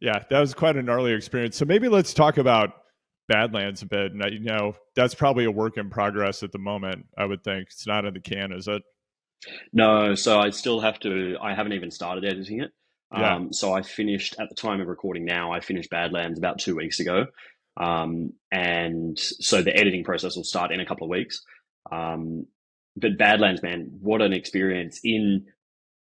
yeah, that was quite a gnarly experience. So maybe let's talk about Badlands a bit. And that's probably a work in progress at the moment. I would think it's not in the can, is it? No, so I haven't even started editing it. Yeah. So I finished, at the time of recording now, I finished Badlands about 2 weeks ago. And so the editing process will start in a couple of weeks. Um, but Badlands, man, what an experience, in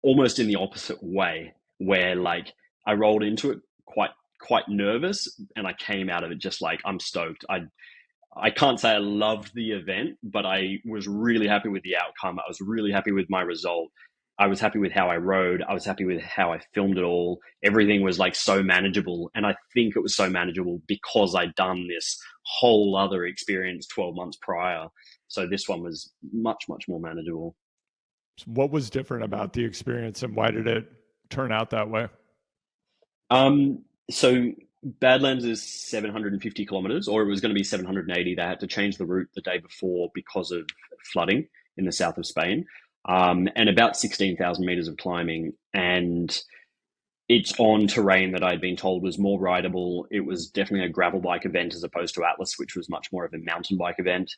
almost in the opposite way, where like I rolled into it quite nervous, and I came out of it just like, I'm stoked. I can't say I loved the event, but I was really happy with the outcome. I was really happy with my result. I was happy with how I rode. I was happy with how I filmed it all. Everything was like so manageable. And I think it was so manageable because I'd done this whole other experience 12 months prior. So this one was much, much more manageable. What was different about the experience and why did it turn out that way? So Badlands is 750 kilometers, or it was going to be 780. They had to change the route the day before because of flooding in the south of Spain, and about 16,000 meters of climbing. And it's on terrain that I'd been told was more rideable. It was definitely a gravel bike event as opposed to Atlas, which was much more of a mountain bike event.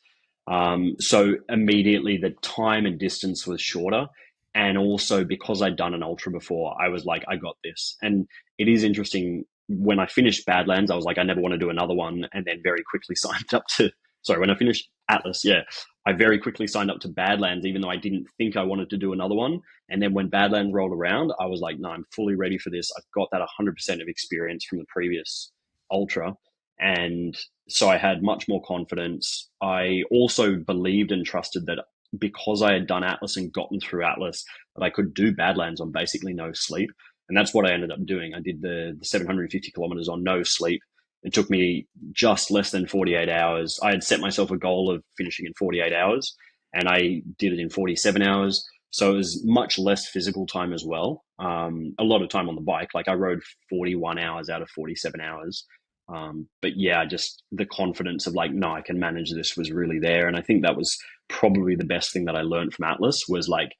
So immediately the time and distance was shorter. And also because I'd done an ultra before, I was like, I got this. And it is interesting. When I finished Badlands, I was like, I never want to do another one. And then very quickly signed up to, sorry, when I finished Atlas, yeah, I very quickly signed up to Badlands, even though I didn't think I wanted to do another one. And then when Badlands rolled around, I was like, no, I'm fully ready for this. I've got that 100% of experience from the previous ultra. And so I had much more confidence. I also believed and trusted that because I had done Atlas and gotten through Atlas, that I could do Badlands on basically no sleep. And that's what I ended up doing. I did the 750 kilometers on no sleep. It took me just less than 48 hours. I had set myself a goal of finishing in 48 hours, and I did it in 47 hours. So it was much less physical time as well. A lot of time on the bike. Like I rode 41 hours out of 47 hours. But yeah, just the confidence of like, no, I can manage this was really there. And I think that was probably the best thing that I learned from Atlas was like,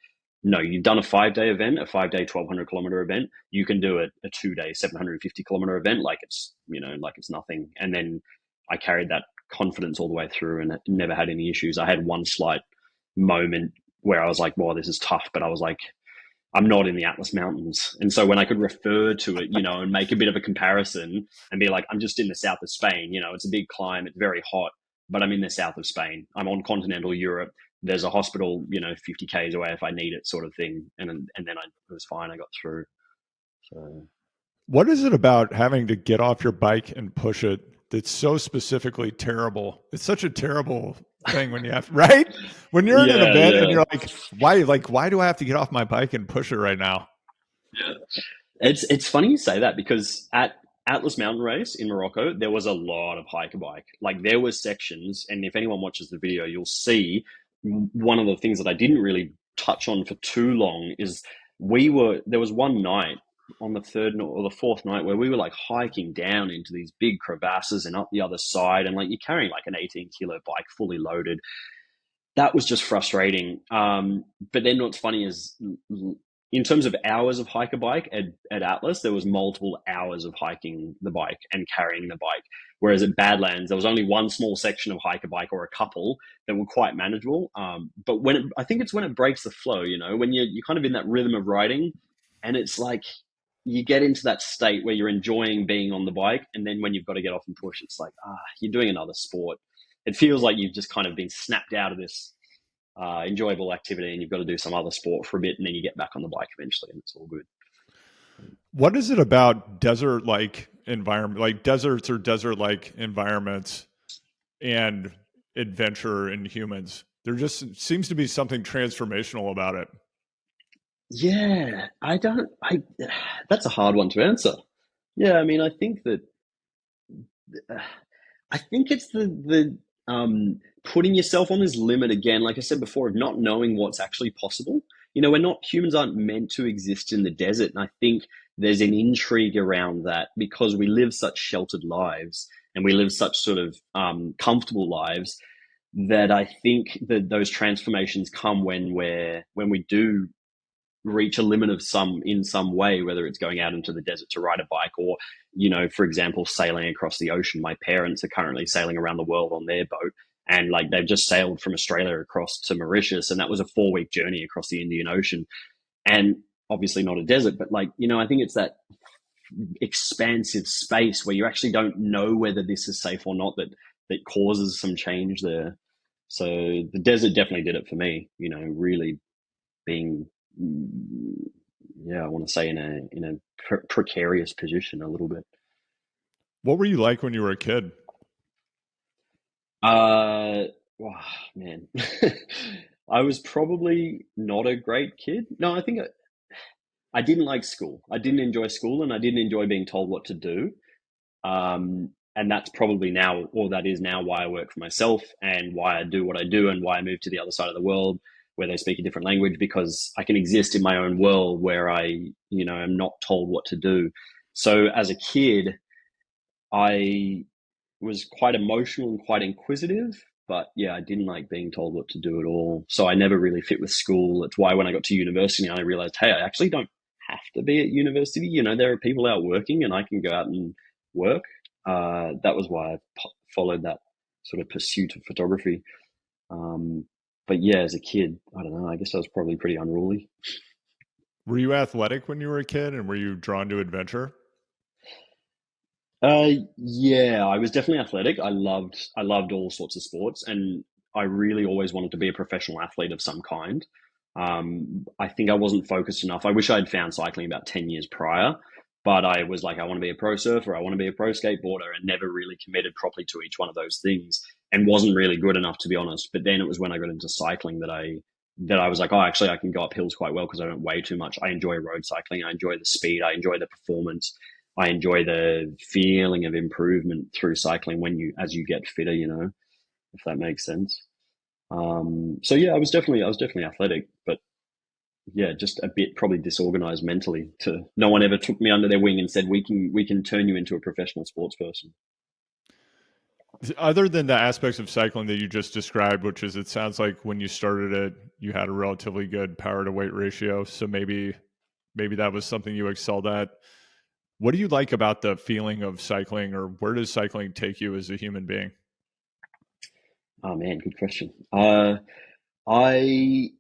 no, you've done a 5 day event, a 5 day, 1,200 kilometer event. You can do it a 2 day, 750 kilometer event like it's, like it's nothing. And then I carried that confidence all the way through and never had any issues. I had one slight moment where I was like, well, this is tough. But I was like, I'm not in the Atlas Mountains. And so when I could refer to it, and make a bit of a comparison and be like, I'm just in the south of Spain, it's a big climb, it's very hot, but I'm in the south of Spain. I'm on continental Europe. There's a hospital, 50 Ks away if I need it, sort of thing. And then it was fine. I got through. So What is it about having to get off your bike and push it that's so specifically terrible? It's such a terrible thing when you have, right? When you're in an yeah, event and yeah, you're why do I have to get off my bike and push it right now? yeah. It's funny you say that because at Atlas Mountain Race in Morocco, there was a lot of hiker bike. Like there was sections, and if anyone watches the video, you'll see one of the things that I didn't really touch on for too long is there was one night on the third or the fourth night where we were like hiking down into these big crevasses and up the other side, and like you're carrying like an 18-kilo bike fully loaded. That was just frustrating. But then what's funny is in terms of hours of hiker bike at Atlas, there was multiple hours of hiking the bike and carrying the bike. Whereas at Badlands, there was only one small section of hiker bike or a couple that were quite manageable. But I think it's when it breaks the flow, when you're kind of in that rhythm of riding, and it's like you get into that state where you're enjoying being on the bike, and then when you've got to get off and push, it's like you're doing another sport. It feels like you've just kind of been snapped out of this enjoyable activity and you've got to do some other sport for a bit, and then you get back on the bike eventually and it's all good. What is it about desert-like environment, like deserts or desert-like environments and adventure in humans? There just seems to be something transformational about it. Yeah, that's a hard one to answer. Yeah, I mean, I think it's the putting yourself on this limit again, like I said before, of not knowing what's actually possible. we're not, humans aren't meant to exist in the desert. And I think there's an intrigue around that because we live such sheltered lives and we live such sort of comfortable lives, that I think that those transformations come when we do reach a limit of some in some way, whether it's going out into the desert to ride a bike or, for example, sailing across the ocean. My parents are currently sailing around the world on their boat, and like they've just sailed from Australia across to Mauritius, and that was a 4 week journey across the Indian Ocean. And obviously not a desert, but like, I think it's that expansive space where you actually don't know whether this is safe or not that causes some change there. So the desert definitely did it for me, really being, yeah, I want to say in a precarious position a little bit. What were you like when you were a kid? Uh, wow, man, I was probably not a great kid. No, I think I didn't like school. I didn't enjoy school, and I didn't enjoy being told what to do. And that's probably now, or that is now, why I work for myself and why I do what I do and why I moved to the other side of the world where they speak a different language, because I can exist in my own world where I, am not told what to do. So as a kid, I was quite emotional and quite inquisitive, but yeah, I didn't like being told what to do at all. So I never really fit with school. It's why when I got to university, I realized, hey, I actually don't have to be at university. There are people out working and I can go out and work. That was why I followed that sort of pursuit of photography. Um, but yeah, as a kid, I don't know, I guess I was probably pretty unruly. Were you athletic when you were a kid, and were you drawn to adventure? Yeah, I was definitely athletic. I loved all sorts of sports, and I really always wanted to be a professional athlete of some kind. I think I wasn't focused enough. I wish I'd found cycling about 10 years prior, but I was like, I want to be a pro surfer, I want to be a pro skateboarder, and never really committed properly to each one of those things, and wasn't really good enough, to be honest. But then it was when I got into cycling that I was like, oh, actually, I can go up hills quite well because I don't weigh too much. I enjoy road cycling. I enjoy the speed. I enjoy the performance. I enjoy the feeling of improvement through cycling as you get fitter, if that makes sense. So yeah, I was definitely athletic, but yeah, just a bit probably disorganized mentally. To No one ever took me under their wing and said we can turn you into a professional sports person. Other than the aspects of cycling that you just described, which is, it sounds like when you started it, you had a relatively good power to weight ratio. So maybe that was something you excelled at. What do you like about the feeling of cycling, or where does cycling take you as a human being? Oh man, good question. I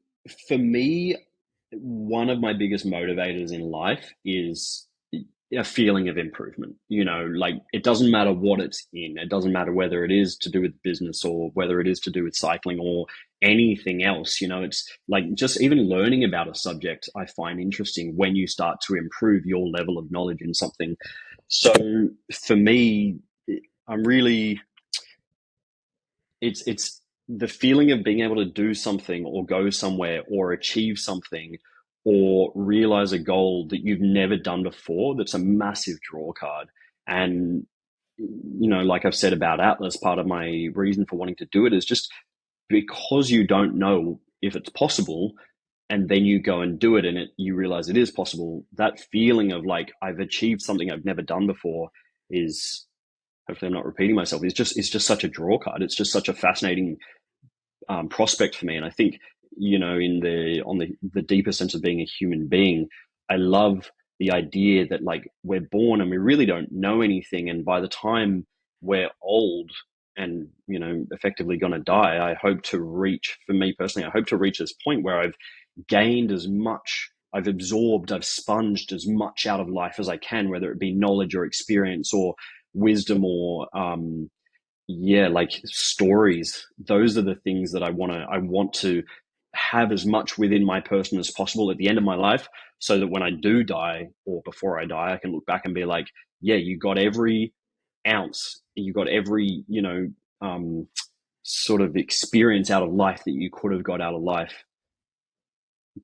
For me, one of my biggest motivators in life is a feeling of improvement. Like, it doesn't matter what it's in. It doesn't matter whether it is to do with business or whether it is to do with cycling or anything else. It's like, just even learning about a subject I find interesting when you start to improve your level of knowledge in something. So for me, I'm really it's the feeling of being able to do something or go somewhere or achieve something or realize a goal that you've never done before. That's a massive draw card. And like I've said about Atlas, part of my reason for wanting to do it is just because you don't know if it's possible, and then you go and do it and you realize it is possible. That feeling of like, I've achieved something I've never done before is, hopefully I'm not repeating myself, it's just such a draw card. It's just such a fascinating prospect for me. And I think, in the deeper sense of being a human being, I love the idea that, like, we're born and we really don't know anything, and by the time we're old and effectively going to die, for me personally, I hope to reach this point where I've gained as much, I've absorbed, I've sponged as much out of life as I can, whether it be knowledge or experience or wisdom or yeah, like stories. Those are the things that I want to have as much within my person as possible at the end of my life, so that when I do die or before I die, I can look back and be like, yeah, you got every ounce, you got every, sort of experience out of life that you could have got out of life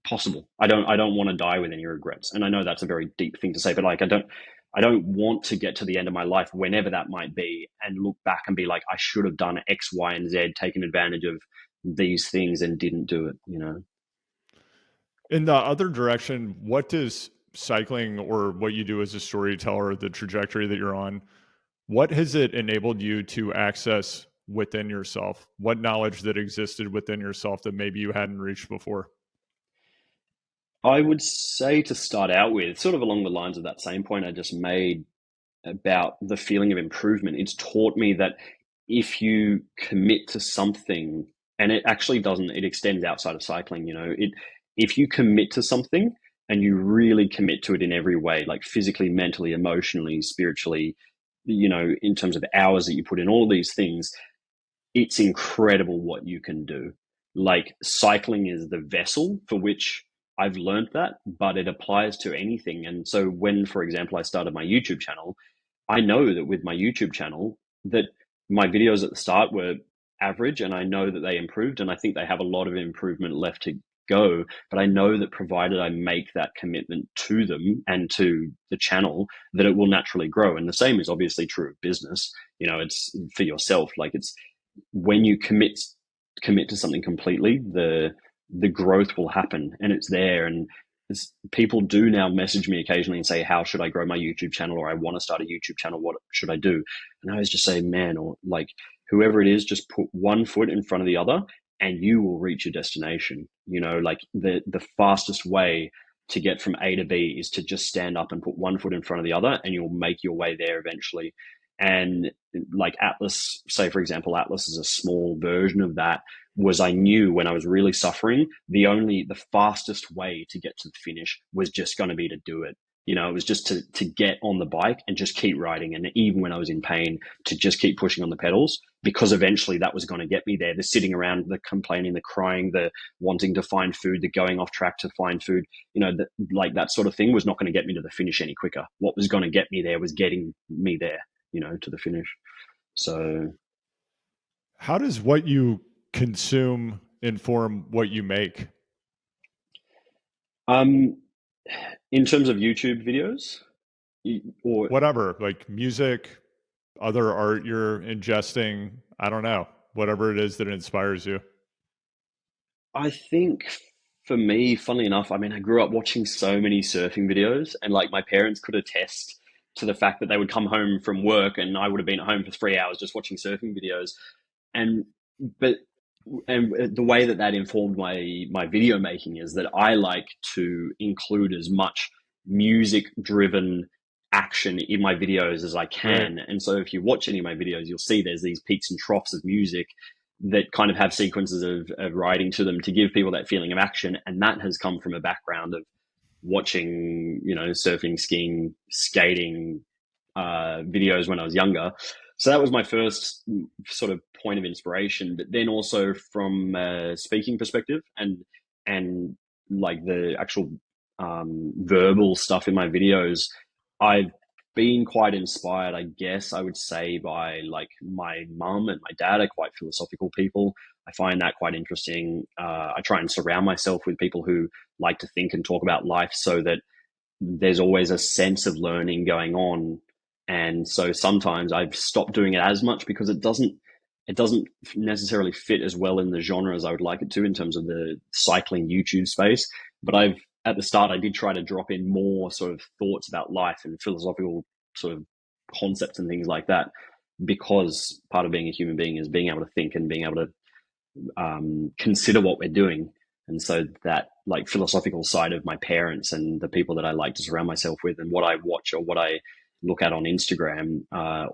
possible. I don't want to die with any regrets. And I know that's a very deep thing to say, but like, I don't want to get to the end of my life, whenever that might be, and look back and be like, I should have done X, Y, and Z, taken advantage of these things and didn't do it. In the other direction, what does cycling or what you do as a storyteller, the trajectory that you're on, what has it enabled you to access within yourself? What knowledge that existed within yourself that maybe you hadn't reached before? I would say to start out with, sort of along the lines of that same point I just made about the feeling of improvement, it's taught me that if you commit to something, and it actually doesn't, it extends outside of cycling, if you commit to something and you really commit to it in every way, like physically, mentally, emotionally, spiritually, in terms of hours that you put in, all these things, it's incredible what you can do. Like cycling is the vessel for which I've learned that, but it applies to anything. And so when, for example, I started my YouTube channel, I know that with my YouTube channel that my videos at the start were average and I know that they improved and I think they have a lot of improvement left to go. But I know that provided I make that commitment to them and to the channel, that it will naturally grow. And the same is obviously true of business. It's for yourself. Like it's when you commit to something completely, the growth will happen and it's there. And people do now message me occasionally and say, how should I grow my YouTube channel? Or I want to start a YouTube channel. What should I do? And I always just say, man, or like whoever it is, just put one foot in front of the other and you will reach your destination. Like the fastest way to get from A to B is to just stand up and put one foot in front of the other and you'll make your way there eventually. And like Atlas, say for example, Atlas is a small version of that. Was I knew when I was really suffering, the fastest way to get to the finish was just going to be to do it. It was just to get on the bike and just keep riding. And even when I was in pain, to just keep pushing on the pedals, because eventually that was going to get me there. The sitting around, the complaining, the crying, the wanting to find food, the going off track to find food, like that sort of thing was not going to get me to the finish any quicker. What was going to get me there was getting me there, to the finish. So, How does what you consume inform what you make? um, in terms of YouTube videos, or Whatever, like music, other art you're ingesting, I don't know, whatever it is that inspires you. I think for me, funnily enough, I mean, I grew up watching so many surfing videos, and like my parents could attest to the fact that they would come home from work and I would have been at home for 3 hours just watching surfing videos. And but and the way that informed my video making is that I like to include as much music driven action in my videos as I Right. can. And so if you watch any of my videos, you'll see there's these peaks and troughs of music that kind of have sequences of writing to them to give people that feeling of action. And that has come from a background of watching, surfing, skiing, skating, videos when I was younger. So that was my first sort of point of inspiration. But then also from a speaking perspective and like the actual verbal stuff in my videos, I've been quite inspired, I guess I would say, by like my mum and my dad are quite philosophical people. I find that quite interesting. I try and surround myself with people who like to think and talk about life so that there's always a sense of learning going on. And so sometimes I've stopped doing it as much because it doesn't necessarily fit as well in the genre as I would like it to in terms of the cycling YouTube space. But at the start I did try to drop in more sort of thoughts about life and philosophical sort of concepts and things like that, because part of being a human being is being able to think and being able to consider what we're doing. And so that like philosophical side of my parents and the people that I like to surround myself with and what I watch or what I look at on Instagram,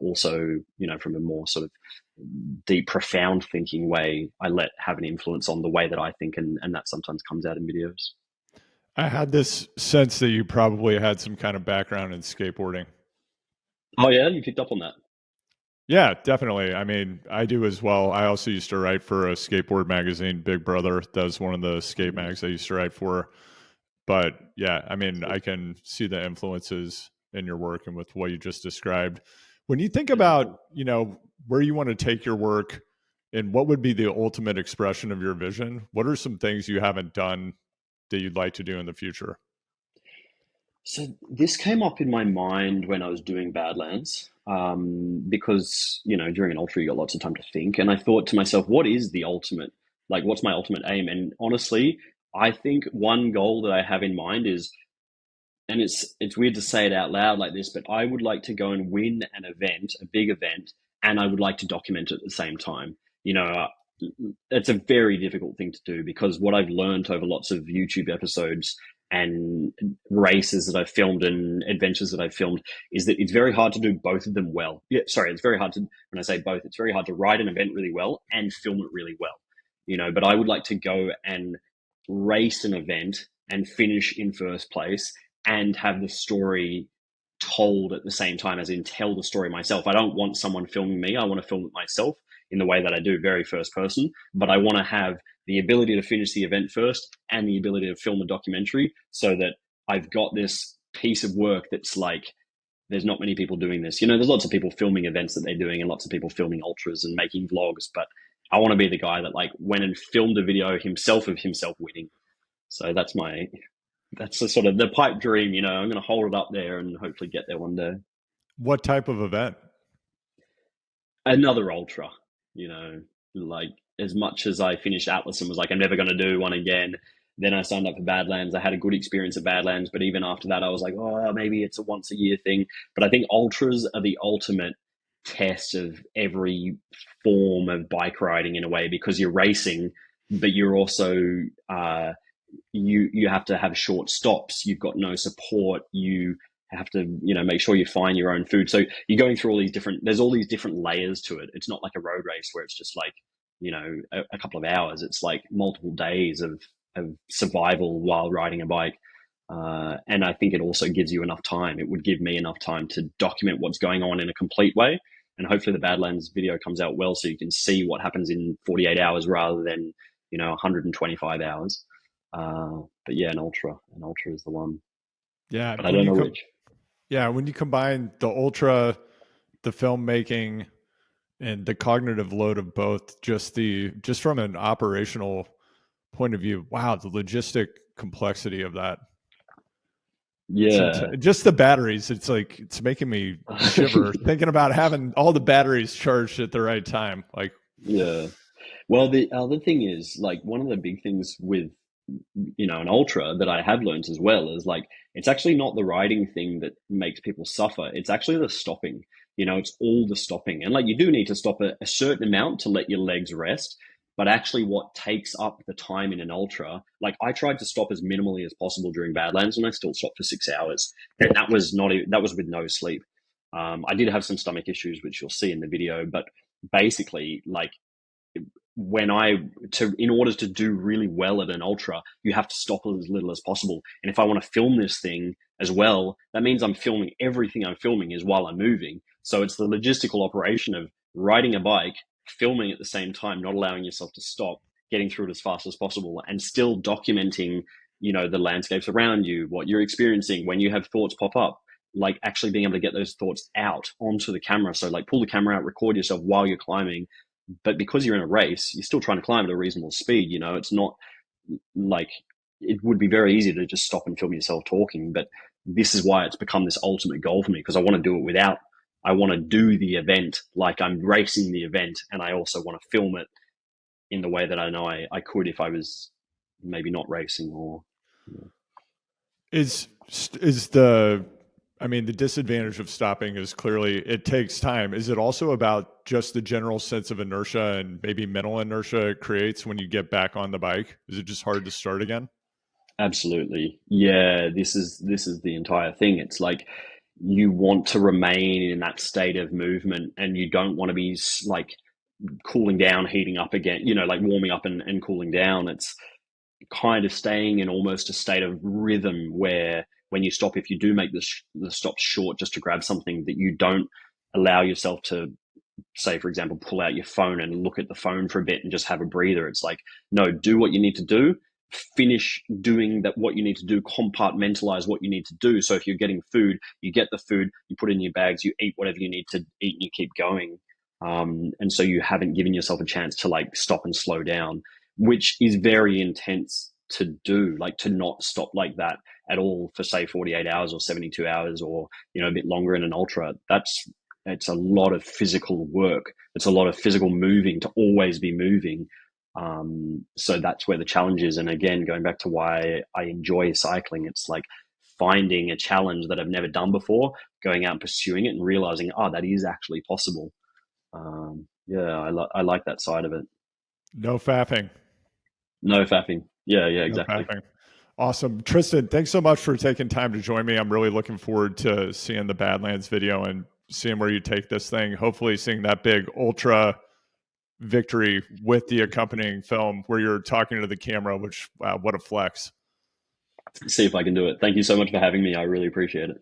also, from a more sort of deep, profound thinking way, I let have an influence on the way that I think, and that sometimes comes out in videos. I had this sense that you probably had some kind of background in skateboarding. Oh yeah, you picked up on that. Yeah, definitely. I mean, I do as well. I also used to write for a skateboard magazine. Big Brother, that was one of the skate Mm, mags I used to write for. But yeah, I mean, I cool. can see the influences in your work and with what you just described. When you think Yeah, about, cool. where you want to take your work and what would be the ultimate expression of your vision, what are some things you haven't done that you'd like to do in the future? So this came up in my mind when I was doing Badlands, because during an ultra you got lots of time to think, and I thought to myself, what is the ultimate? Like, what's my ultimate aim? And honestly, I think one goal that I have in mind is, and it's weird to say it out loud like this, but I would like to go and win an event, a big event, and I would like to document it at the same time. You know, it's a very difficult thing to do because what I've learned over lots of YouTube episodes and races that I've filmed and adventures that I've filmed is that it's very hard to do both of them well. Yeah, sorry, it's very hard to, when I say both, it's very hard to write an event really well and film it really well. You know, but I would like to go and race an event and finish in first place and have the story told at the same time, as in tell the story myself. I don't want someone filming me. I want to film it myself in the way that I do, very first person. But I want to have the ability to finish the event first and the ability to film a documentary so that I've got this piece of work that's like, there's not many people doing this. You know, there's lots of people filming events that they're doing and lots of people filming ultras and making vlogs, but I want to be the guy that like went and filmed a video himself of himself winning. So that's the sort of the pipe dream, you know. I'm going to hold it up there and hopefully get there one day. What type of event? Another ultra, you know, like as much as I finished Atlas and was like, I'm never going to do one again. Then I signed up for Badlands. I had a good experience at Badlands, but even after that, I was like, oh, maybe it's a once a year thing. But I think ultras are the ultimate test of every form of bike riding in a way, because you're racing, but you're also you have to have short stops. You've got no support. You have to, you know, make sure you find your own food. So you're going through all these different, there's all these different layers to it. It's not like a road race where it's just like, you know, a couple of hours. It's like multiple days of survival while riding a bike. And I think it also gives you enough time. It would give me enough time to document what's going on in a complete way. And hopefully the Badlands video comes out well so you can see what happens in 48 hours rather than, you know, 125 hours. But yeah, an ultra is the one. Yeah, But I don't know which. yeah, when you combine the ultra, the filmmaking, and the cognitive load of both, just from an operational point of view, wow, the logistic complexity of that. Yeah. Just the batteries. It's like it's making me shiver thinking about having all the batteries charged at the right time. Like, Yeah. Well, the other thing is, like, one of the big things with, you know, an ultra that I have learned as well is like, it's actually not the riding thing that makes people suffer. It's actually the stopping. You know, it's all the stopping. And like, you do need to stop a certain amount to let your legs rest. But actually, what takes up the time in an ultra, like I tried to stop as minimally as possible during Badlands, and I still stopped for 6 hours, and that was not that was with no sleep. I did have some stomach issues, which you'll see in the video, but basically, like when I to in order to do really well at an ultra, you have to stop as little as possible. And if I want to film this thing as well, that means I'm filming everything I'm filming is while I'm moving. So it's the logistical operation of riding a bike, filming at the same time, not allowing yourself to stop, getting through it as fast as possible, and still documenting, you know, the landscapes around you, what you're experiencing when you have thoughts pop up. Like actually being able to get those thoughts out onto the camera. So like pull the camera out, record yourself while you're climbing, but because you're in a race, you're still trying to climb at a reasonable speed. You know, it's not like it would be very easy to just stop and film yourself talking. But this is why it's become this ultimate goal for me, because I want to do it without, I want to do the event like I'm racing the event. And I also want to film it in the way that I know I could if I was maybe not racing or. You know. is the I mean, the disadvantage of stopping is clearly it takes time. Is it also about just the general sense of inertia and maybe mental inertia it creates when you get back on the bike? Is it just hard to start again? Absolutely. Yeah, this is the entire thing. It's like you want to remain in that state of movement and you don't want to be like cooling down, heating up again, you know, like warming up and cooling down. It's kind of staying in almost a state of rhythm where when you stop, if you do make the stop short just to grab something, that you don't allow yourself to, say, for example, pull out your phone and look at the phone for a bit and just have a breather. It's like, no, do what you need to do, finish doing that, what you need to do, compartmentalize what you need to do. So if you're getting food, you get the food, you put it in your bags, you eat whatever you need to eat, and you keep going. And so you haven't given yourself a chance to like stop and slow down, which is very intense to do, like to not stop like that at all for say 48 hours or 72 hours or, you know, a bit longer in an ultra. It's a lot of physical work. It's a lot of physical moving to always be moving. So that's where the challenge is. And again, going back to why I enjoy cycling, it's like finding a challenge that I've never done before, going out and pursuing it and realizing, oh, that is actually possible. Yeah, I like that side of it. No fapping. No faffing. Yeah, yeah, No exactly. fapping. Awesome. Tristan, thanks so much for taking time to join me. I'm really looking forward to seeing the Badlands video and seeing where you take this thing. Hopefully seeing that big ultra victory with the accompanying film where you're talking to the camera, which, wow, what a flex. See if I can do it. Thank you so much for having me. I really appreciate it.